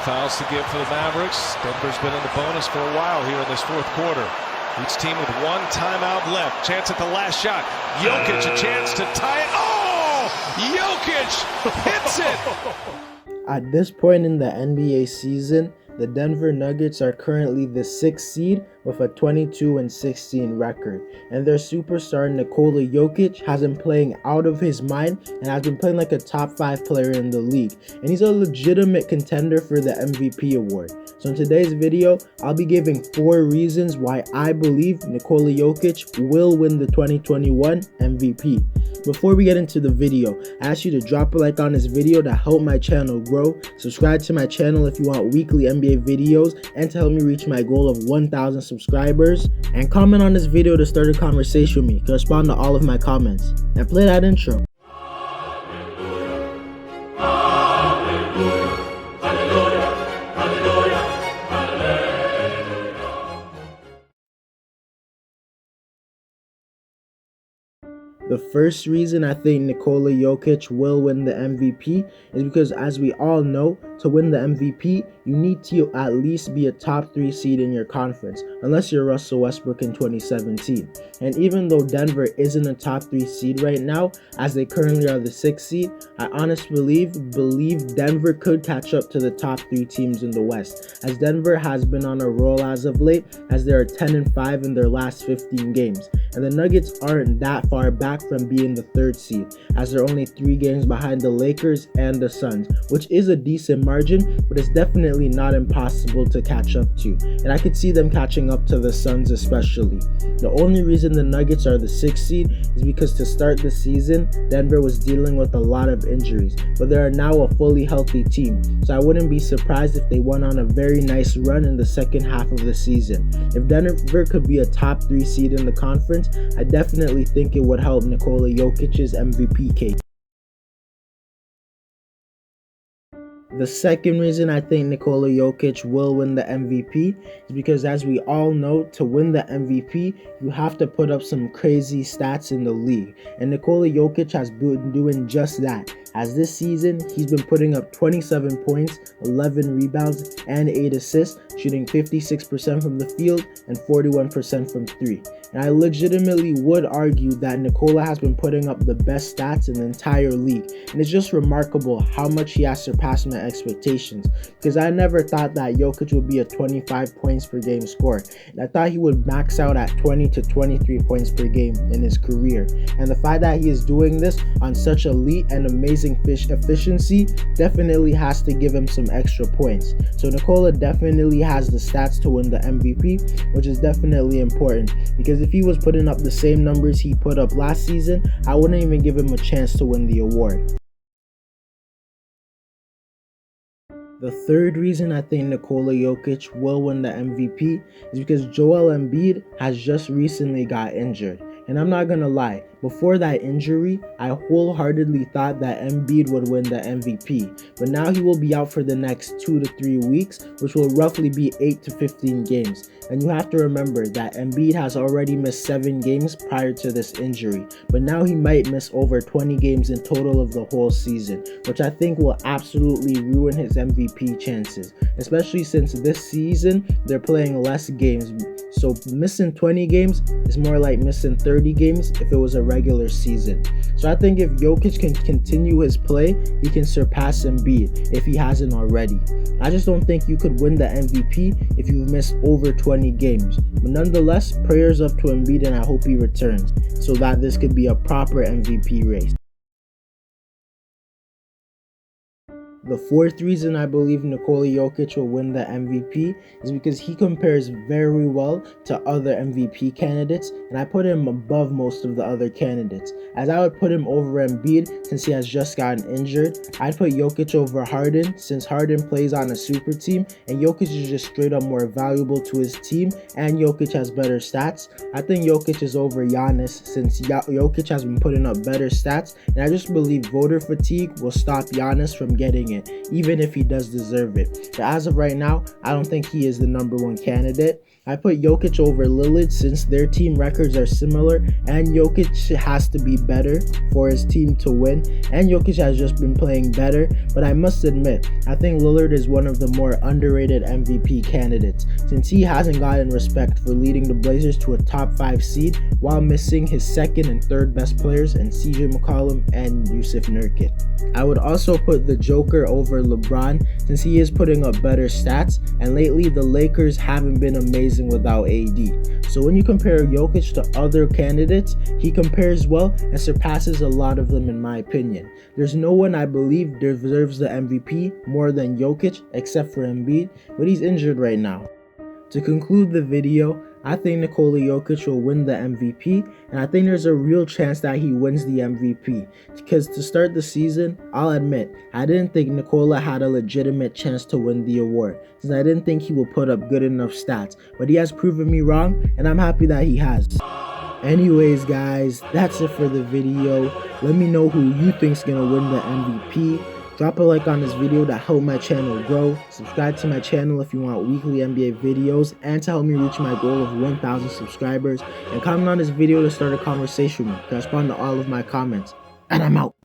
fouls to give for the Mavericks. Denver's been in the bonus for a while here in this fourth quarter. Each team with one timeout left. Chance at the last shot. Jokic a chance to tie it. Oh! Jokic hits it! At this point in the NBA season, the Denver Nuggets are currently the 6th seed with a 22-16 record, and their superstar Nikola Jokic has been playing out of his mind and has been playing like a top 5 player in the league, and he's a legitimate contender for the MVP award. So in today's video, I'll be giving 4 reasons why I believe Nikola Jokic will win the 2021 MVP. Before we get into the video, I ask you to drop a like on this video to help my channel grow, subscribe to my channel if you want weekly NBA videos, and to help me reach my goal of 1,000 subscribers, and comment on this video to start a conversation with me, to respond to all of my comments, and play that intro. The first reason I think Nikola Jokic will win the MVP is because, as we all know, to win the MVP, you need to at least be a top 3 seed in your conference, unless you're Russell Westbrook in 2017. And even though Denver isn't a top 3 seed right now, as they currently are the 6th seed, I honestly believe Denver could catch up to the top 3 teams in the West, as Denver has been on a roll as of late, as they are 10-5 in their last 15 games. And the Nuggets aren't that far back from being the 3rd seed, as they're only 3 games behind the Lakers and the Suns, which is a decent margin, but it's definitely not impossible to catch up to, and I could see them catching up to the Suns especially. The only reason the Nuggets are the 6th seed is because to start the season, Denver was dealing with a lot of injuries, but they are now a fully healthy team, so I wouldn't be surprised if they went on a very nice run in the second half of the season. If Denver could be a top 3 seed in the conference, I definitely think it would help Nikola Jokic's MVP case. The second reason I think Nikola Jokic will win the MVP is because, as we all know, to win the MVP, you have to put up some crazy stats in the league. And Nikola Jokic has been doing just that, as this season, he's been putting up 27 points, 11 rebounds, and 8 assists, shooting 56% from the field and 41% from 3. And I legitimately would argue that Nikola has been putting up the best stats in the entire league. And it's just remarkable how much he has surpassed my expectations, because I never thought that Jokic would be a 25 points per game scorer. And I thought he would max out at 20 to 23 points per game in his career. And the fact that he is doing this on such elite and amazing efficiency definitely has to give him some extra points. So Nikola definitely has the stats to win the MVP, which is definitely important, because if he was putting up the same numbers he put up last season, I wouldn't even give him a chance to win the award. The third reason I think Nikola Jokic will win the MVP is because Joel Embiid has just recently got injured. And I'm not gonna lie, before that injury, I wholeheartedly thought that Embiid would win the MVP. But now he will be out for the next 2 to 3 weeks, which will roughly be 8 to 15 games. And you have to remember that Embiid has already missed 7 games prior to this injury. But now he might miss over 20 games in total of the whole season, which I think will absolutely ruin his MVP chances. Especially since this season, they're playing less games. So missing 20 games is more like missing 30 games if it was a regular season. So I think if Jokic can continue his play, he can surpass Embiid if he hasn't already. I just don't think you could win the MVP if you've missed over 20 games. But nonetheless, prayers up to Embiid, and I hope he returns so that this could be a proper MVP race. The fourth reason I believe Nikola Jokic will win the MVP is because he compares very well to other MVP candidates, and I put him above most of the other candidates, as I would put him over Embiid since he has just gotten injured. I'd put Jokic over Harden since Harden plays on a super team and Jokic is just straight up more valuable to his team, and Jokic has better stats. I think Jokic is over Giannis since Jokic has been putting up better stats, and I just believe voter fatigue will stop Giannis from getting winning it, even if he does deserve it. But as of right now, I don't think he is the number one candidate. I put Jokic over Lillard since their team records are similar, and Jokic has to be better for his team to win, and Jokic has just been playing better. But I must admit, I think Lillard is one of the more underrated MVP candidates, since he hasn't gotten respect for leading the Blazers to a top 5 seed while missing his second and third best players in CJ McCollum and Yusuf Nurkic. I would also put the Joker over LeBron, since he is putting up better stats, and lately the Lakers haven't been amazing without AD. So when you compare Jokic to other candidates, he compares well and surpasses a lot of them in my opinion. There's no one I believe deserves the MVP more than Jokic except for Embiid, but he's injured right now. To conclude the video, I think Nikola Jokic will win the MVP, and I think there's a real chance that he wins the MVP. Because to start the season, I'll admit, I didn't think Nikola had a legitimate chance to win the award, since I didn't think he would put up good enough stats. But he has proven me wrong, and I'm happy that he has. Anyways guys, that's it for the video. Let me know who you think's gonna win the MVP. Drop a like on this video to help my channel grow. Subscribe to my channel if you want weekly NBA videos and to help me reach my goal of 1,000 subscribers. And comment on this video to start a conversation with me. I respond to all of my comments. And I'm out.